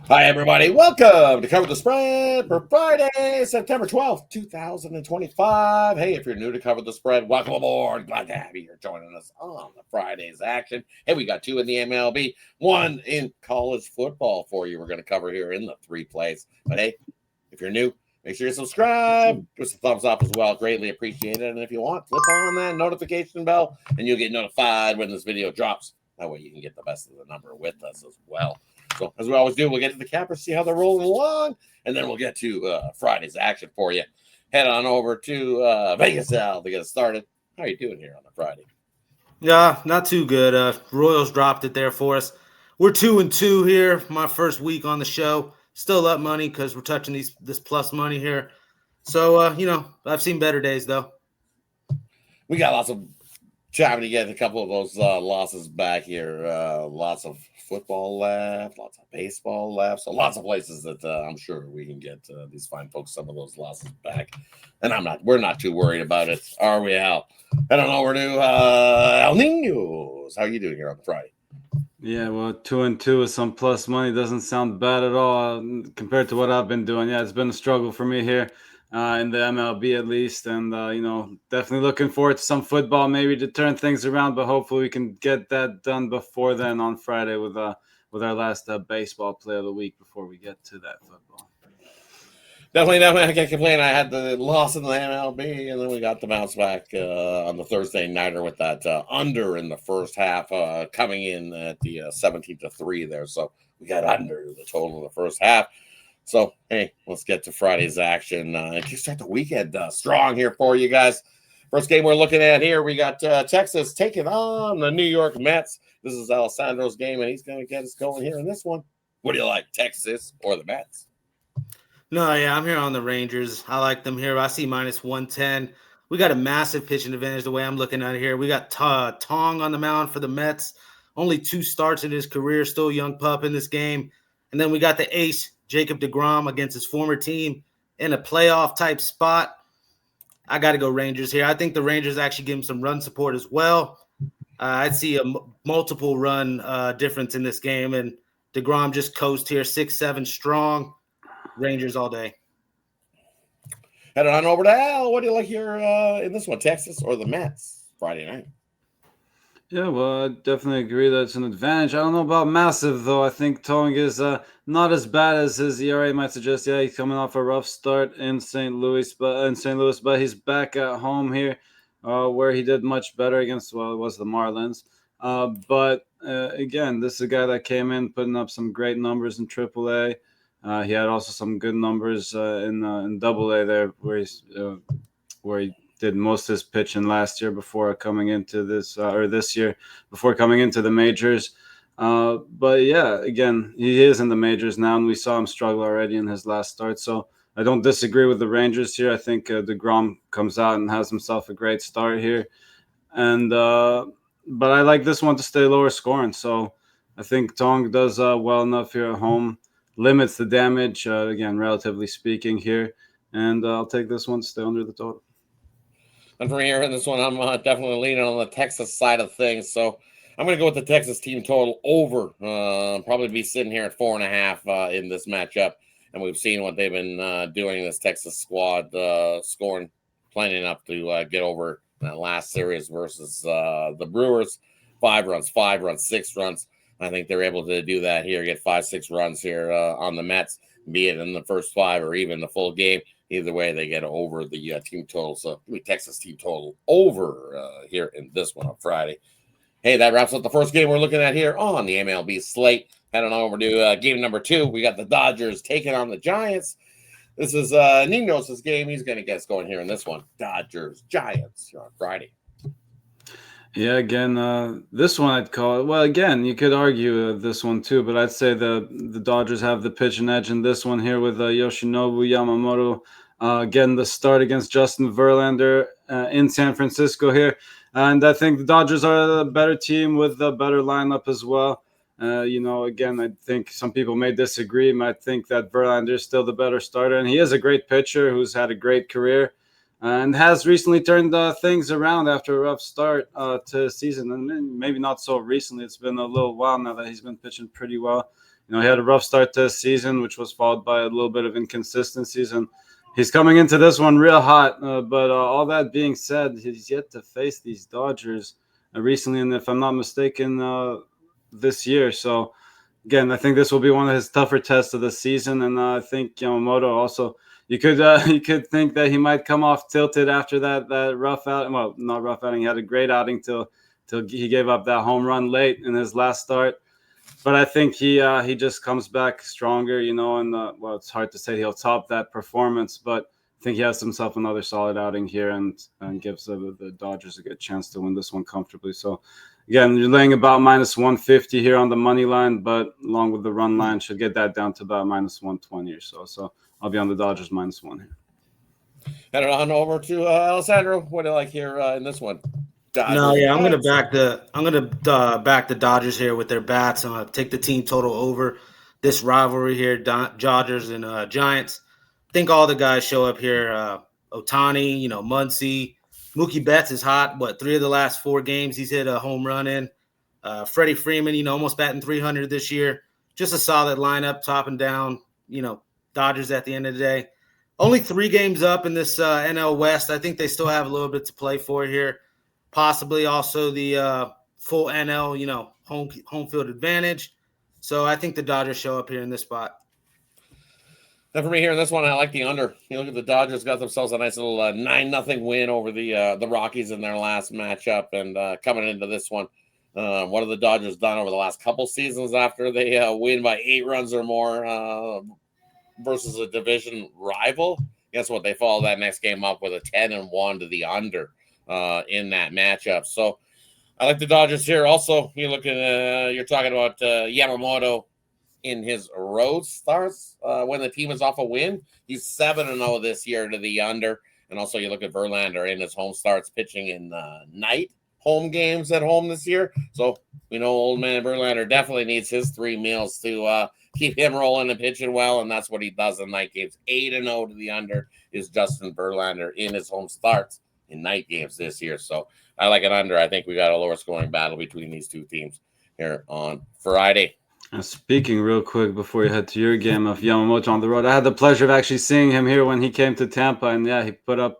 Hi, everybody. Welcome to Cover the Spread for Friday, September 12th, 2025. Hey, if you're new to Cover the Spread, welcome aboard. Glad to have you here joining us on the Friday's action. Hey, we got two in the MLB, one in college football for you. We're going to cover here in the three plays. But hey, if you're new, make sure you subscribe. Give us a thumbs up as well. Greatly appreciate it. And if you want, flip on that notification bell and you'll get notified when this video drops. That way you can get the best of the number with us as well. So, as we always do, we'll get to the cappers, see how they're rolling along, and then we'll get to Friday's action for you. Head on over to Vegas, Al, to get us started. How are you doing here on a Friday? Yeah, not too good. Royals dropped it there for us. We're 2-2 here. My first week on the show. Still up money because we're touching this plus money here. So, I've seen better days, though. We got lots of trying to get a couple of those losses back here. Lots of football left, lots of baseball left. So lots of places that I'm sure we can get these fine folks some of those losses back. And we're not too worried about it, are we, Al? Head on over to El Ninos. How are you doing here on Friday? Yeah, well, 2-2 with some plus money doesn't sound bad at all compared to what I've been doing. Yeah, it's been a struggle for me here in the MLB at least, and definitely looking forward to some football maybe to turn things around. But hopefully we can get that done before then on Friday with our last baseball play of the week before we get to that football. Definitely, I can't complain. I had the loss in the MLB, and then we got the bounce back on the Thursday nighter with that under in the first half, coming in at the 17-3 there. So we got under the total in the first half. So, hey, let's get to Friday's action. Just start the weekend strong here for you guys. First game we're looking at here, we got Texas taking on the New York Mets. This is Alessandro's game, and he's going to get us going here in this one. What do you like, Texas or the Mets? No, yeah, I'm here on the Rangers. I like them here. I see minus 110. We got a massive pitching advantage the way I'm looking at it here. We got Tong on the mound for the Mets. Only 2 starts in his career, still a young pup in this game. And then we got the ace, Jacob deGrom, against his former team in a playoff-type spot. I got to go Rangers here. I think the Rangers actually give him some run support as well. I'd see a multiple-run difference in this game, and deGrom just coast here, 6-7 strong. Rangers all day. Head on over to Al. What do you like here in this one, Texas or the Mets Friday night? Yeah, well, I definitely agree that it's an advantage. I don't know about massive, though. I think Tong is not as bad as his ERA might suggest. Yeah, he's coming off a rough start in St. Louis, but he's back at home here, where he did much better against, well, it was the Marlins. But again, this is a guy that came in putting up some great numbers in AAA. He had also some good numbers in AA there, where he did most of his pitching last year before coming into this year before coming into the majors. But yeah, again, he is in the majors now, and we saw him struggle already in his last start. So I don't disagree with the Rangers here. I think deGrom comes out and has himself a great start here, and but I like this one to stay lower scoring. So I think Tong does well enough here at home. Limits the damage, again, relatively speaking here. And I'll take this one to stay under the total. And from here in this one, I'm definitely leaning on the Texas side of things. So I'm going to go with the Texas team total over. Probably be sitting here at 4.5 in this matchup. And we've seen what they've been doing, this Texas squad, scoring plenty enough to get over that last series versus the Brewers. 5 runs, 6 runs. I think they're able to do that here, get 5-6 runs here on the Mets, be it in the first 5 or even the full game. Either way, they get over the team total. So Texas team total over here in this one on Friday. Hey, that wraps up the first game we're looking at here on the MLB slate. Heading on over to game number 2. We got the Dodgers taking on the Giants. This is Ninos' game. He's going to get us going here in this one. Dodgers-Giants here on Friday. Yeah, again, this one I'd call it. Well, again, you could argue this one too, but I'd say the Dodgers have the pitching edge in this one here with Yoshinobu Yamamoto getting the start against Justin Verlander in San Francisco here. And I think the Dodgers are a better team with a better lineup as well. Again, I think some people may disagree. Might think that Verlander is still the better starter, and he is a great pitcher who's had a great career. And has recently turned things around after a rough start to the season. And maybe not so recently. It's been a little while now that he's been pitching pretty well. He had a rough start to the season, which was followed by a little bit of inconsistencies, and he's coming into this one real hot. But all that being said, he's yet to face these Dodgers recently, and if I'm not mistaken, this year. So again, I think this will be one of his tougher tests of the season, and I think Yamamoto also. You could think that he might come off tilted after that rough outing. Well, not rough outing. He had a great outing till he gave up that home run late in his last start. But I think he just comes back stronger, and well, it's hard to say he'll top that performance, but I think he has himself another solid outing here and gives the Dodgers a good chance to win this one comfortably. So again, you're laying about minus 150 here on the money line, but along with the run line, should get that down to about minus 120 or so. So I'll be on the Dodgers minus one here. Head on over to Alessandro. What do you like here in this one? Dodgers. No, yeah, I'm gonna back the Dodgers here with their bats. I'm gonna take the team total over this rivalry here. Dodgers and Giants. I think all the guys show up here. Ohtani, Muncy, Mookie Betts is hot. 3 of the last 4 games he's hit a home run in. Freddie Freeman, almost batting 300 this year. Just a solid lineup, top and down. Dodgers at the end of the day. Only 3 games up in this NL West. I think they still have a little bit to play for here. Possibly also the full NL, home field advantage. So I think the Dodgers show up here in this spot. And for me here in this one, I like the under. You look at the Dodgers got themselves a nice little 9-0 win over the Rockies in their last matchup, and coming into this one, what have the Dodgers done over the last couple seasons after they win by 8 runs or more versus a division rival? Guess what? They follow that next game up with a 10-1 to the under in that matchup. So I like the Dodgers here. Also, you're talking about Yamamoto in his road starts when the team is off a win. He's 7-0 this year to the under. And also you look at Verlander in his home starts pitching in night home games at home this year. So, old man Verlander definitely needs his 3 meals to keep him rolling and pitching well, and that's what he does in night games. 8-0 to the under is Justin Verlander in his home starts in night games this year. So I like it under. I think we got a lower scoring battle between these two teams here on Friday. Speaking real quick before you head to your game of Yamamoto on the road, I had the pleasure of actually seeing him here when he came to Tampa, and yeah, he put up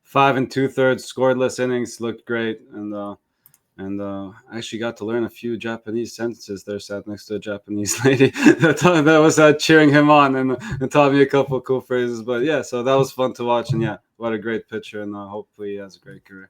5 2/3 scoreless innings, looked great, and I actually got to learn a few Japanese sentences there. Sat next to a Japanese lady that was cheering him on and taught me a couple of cool phrases. But yeah, so that was fun to watch, and yeah, what a great pitcher, and hopefully he has a great career.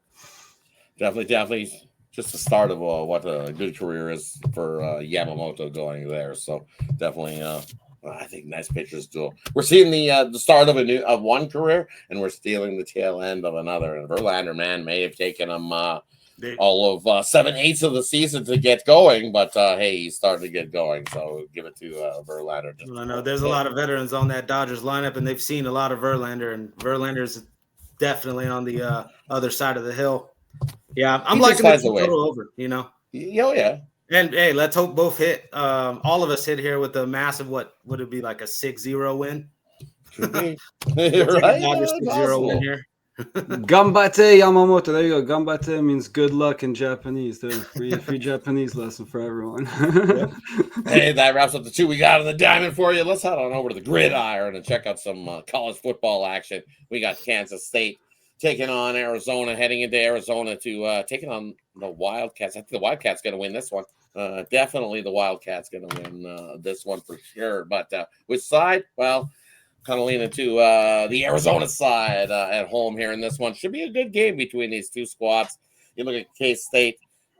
Definitely. Just the start of what a good career is for Yamamoto going there. So definitely, I think nice pitchers do. We're seeing the start of one career, and we're stealing the tail end of another. And Verlander, man, may have taken him all of 7/8 of the season to get going, but hey, he's starting to get going. So give it to Verlander. I know there's a lot of veterans on that Dodgers lineup, and they've seen a lot of Verlander, and Verlander's definitely on the other side of the hill. Yeah, I'm liking the total over, Oh, yeah. And hey, let's hope both hit. All of us hit here with a massive, what would it be, like a 6-0 win? Should be. Right? 6-0 win here. Gambate Yamamoto. There you go. Gambate means good luck in Japanese. There's a free Japanese lesson for everyone. Hey, that wraps up the 2 we got on the diamond for you. Let's head on over to the gridiron and check out some college football action. We got Kansas State taking on Arizona, heading into Arizona to taking on the Wildcats. I think the Wildcats going to win this one. Definitely the Wildcats going to win this one for sure. But which side? Well, kind of leaning to the Arizona side at home here in this one. Should be a good game between these two squads. You look at K-State,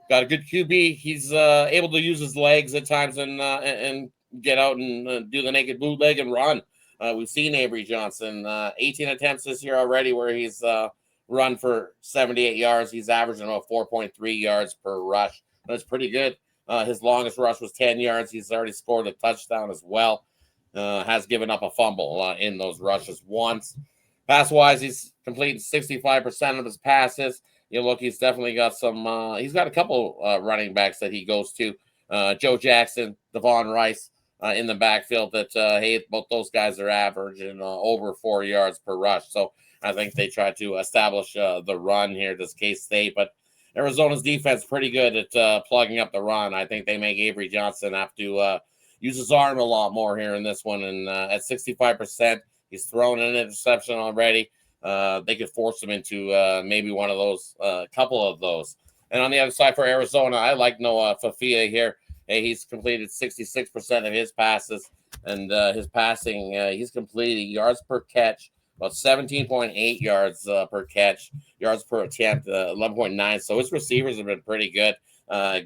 got a good QB. He's able to use his legs at times and get out and do the naked bootleg and run. We've seen Avery Johnson, 18 attempts this year already where he's run for 78 yards. He's averaging about 4.3 yards per rush. That's pretty good. His longest rush was 10 yards. He's already scored a touchdown as well. Has given up a fumble in those rushes once. Pass-wise, he's completing 65% of his passes. He's definitely got some he's got a couple running backs that he goes to. Joe Jackson, Devon Rice, in the backfield that, hey, both those guys are averaging over 4 yards per rush. So I think they try to establish the run here, this K-State. But Arizona's defense pretty good at plugging up the run. I think they make Avery Johnson have to use his arm a lot more here in this one. And at 65%, he's thrown an interception already. They could force him into maybe one of those, a couple of those. And on the other side for Arizona, I like Noah Fafita here. Hey, he's completed 66% of his passes, and his passing, he's completed yards per catch, about 17.8 yards per catch, yards per attempt, 11.9. So his receivers have been pretty good,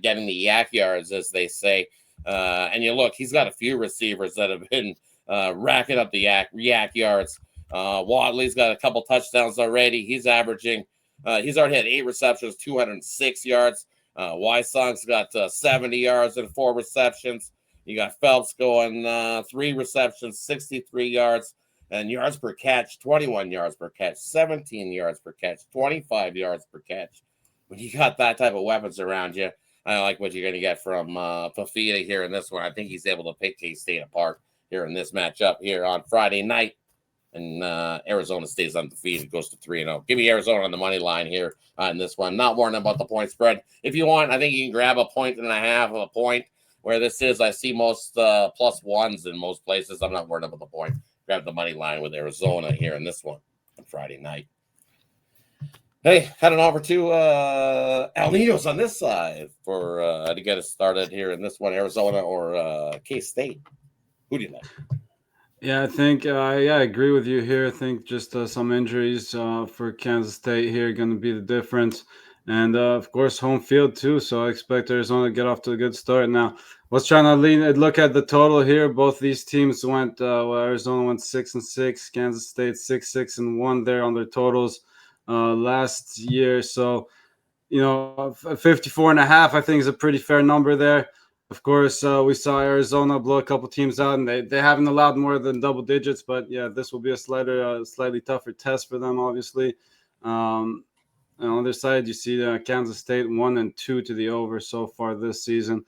getting the yak yards, as they say. And you look, he's got a few receivers that have been racking up the yak yards. Wadley's got a couple touchdowns already. He's averaging, he's already had 8 receptions, 206 yards. Wysong's got 70 yards and 4 receptions. You got Phelps going 3 receptions, 63 yards, and yards per catch, 21 yards per catch, 17 yards per catch, 25 yards per catch. When you got that type of weapons around you, I like what you're going to get from Fafita here in this one. I think he's able to pick K-State apart here in this matchup here on Friday night. And Arizona stays undefeated, goes to 3-0. Give me Arizona on the money line here in this one. Not worrying about the point spread. If you want, I think you can grab 1.5 of a point. Where this is, I see most plus ones in most places. I'm not worried about the point. Grab the money line with Arizona here in this one on Friday night. Hey, heading over to Al Ninos on this side for to get us started here in this one, Arizona or K-State. Who do you like? Yeah, I think I agree with you here. I think just some injuries for Kansas State here going to be the difference. And, of course, home field, too. So I expect Arizona to get off to a good start. Now, let's try to look at the total here. Both these teams went, Arizona went 6-6, Kansas State 6-6-1 there on their totals last year. So, 54.5, I think, is a pretty fair number there. Of course, we saw Arizona blow a couple teams out, and they haven't allowed more than double digits. But, yeah, this will be a slightly tougher test for them, obviously. On the other side, you see Kansas State 1-2 to the over so far this season.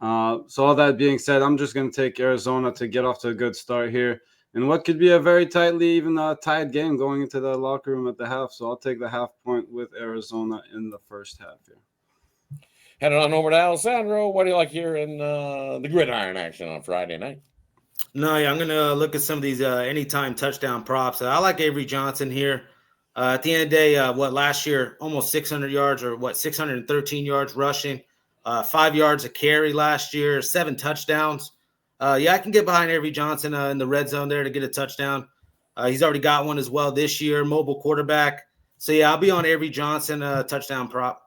So all that being said, I'm just going to take Arizona to get off to a good start here. And what could be a very even tied game going into the locker room at the half. So I'll take the half point with Arizona in the first half here. Heading on over to Alessandro. What do you like here in the gridiron action on Friday night? No, yeah, I'm going to look at some of these anytime touchdown props. I like Avery Johnson here. At the end of the day, last year, almost 600 yards or 613 yards rushing, 5 yards a carry last year, 7 touchdowns. I can get behind Avery Johnson in the red zone there to get a touchdown. He's already got one as well this year, mobile quarterback. So, I'll be on Avery Johnson touchdown prop.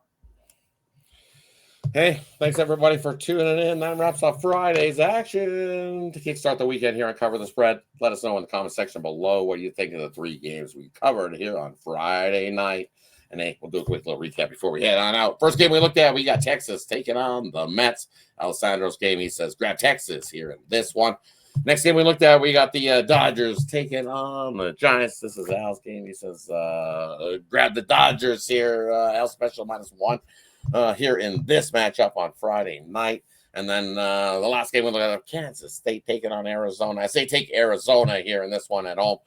Hey, thanks everybody for tuning in. That wraps up Friday's action. To kickstart the weekend here on Cover the Spread, let us know in the comment section below what you think of the 3 games we covered here on Friday night. And hey, we'll do a quick little recap before we head on out. First game we looked at, we got Texas taking on the Mets. Alessandro's game, he says, grab Texas here in this one. Next game we looked at, we got the Dodgers taking on the Giants. This is Al's game. He says, grab the Dodgers here. Al special -1. Here in this matchup on Friday night. And then the last game we look at Kansas State taking on Arizona. I say take Arizona here in this one at home.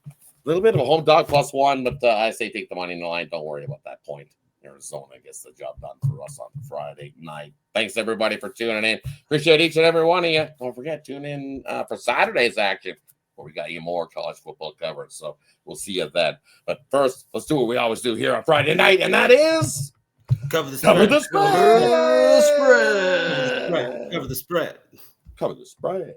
A little bit of a home dog +1, but I say take the money in the line. Don't worry about that point. Arizona gets the job done for us on Friday night. Thanks everybody for tuning in. Appreciate each and every one of you. Don't forget, tune in for Saturday's action where we got you more college football coverage. So we'll see you then. But first, let's do what we always do here on Friday night, and that is Cover the spread. Cover the spread. Cover the spread. Cover the spread.